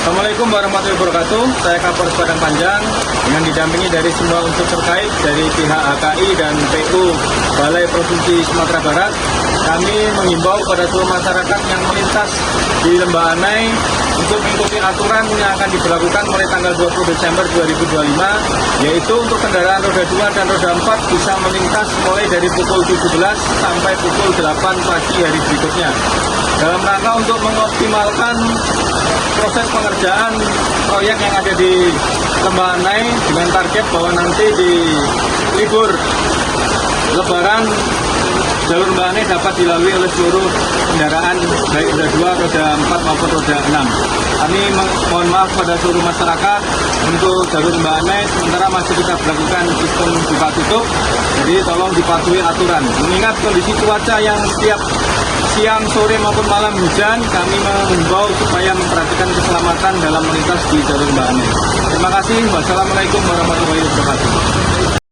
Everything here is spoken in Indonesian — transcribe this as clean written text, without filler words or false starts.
Assalamualaikum warahmatullahi wabarakatuh. Saya Kapolres Padang Panjang dengan didampingi dari semua unsur terkait dari pihak HKI dan PU Balai Provinsi Sumatera Barat. Kami menghimbau pada seluruh masyarakat yang melintas di Lembah Anai untuk mengikuti aturan yang akan diberlakukan mulai tanggal 20 Desember 2025, yaitu untuk kendaraan roda 2 dan roda 4 bisa melintas mulai dari pukul 17 sampai pukul 8 pagi hari berikutnya. Dalam rangka untuk mengoptimalkan proses pengerjaan proyek yang ada di Lembah Anai dengan target bahwa nanti di libur Lebaran jalur Lembah Anai dapat dilalui oleh seluruh kendaraan baik roda 2, roda 4 maupun roda 6. Kami mohon maaf pada seluruh masyarakat untuk jalur Lembah Anai sementara masih kita berlakukan sistem buka tutup, jadi tolong dipatuhi aturan. Mengingat kondisi cuaca yang setiap siang, sore maupun malam hujan, kami menghimbau supaya memperhatikan keselamatan dalam melintas di jalur Lembah Anai. Terima kasih. Wassalamualaikum warahmatullahi wabarakatuh.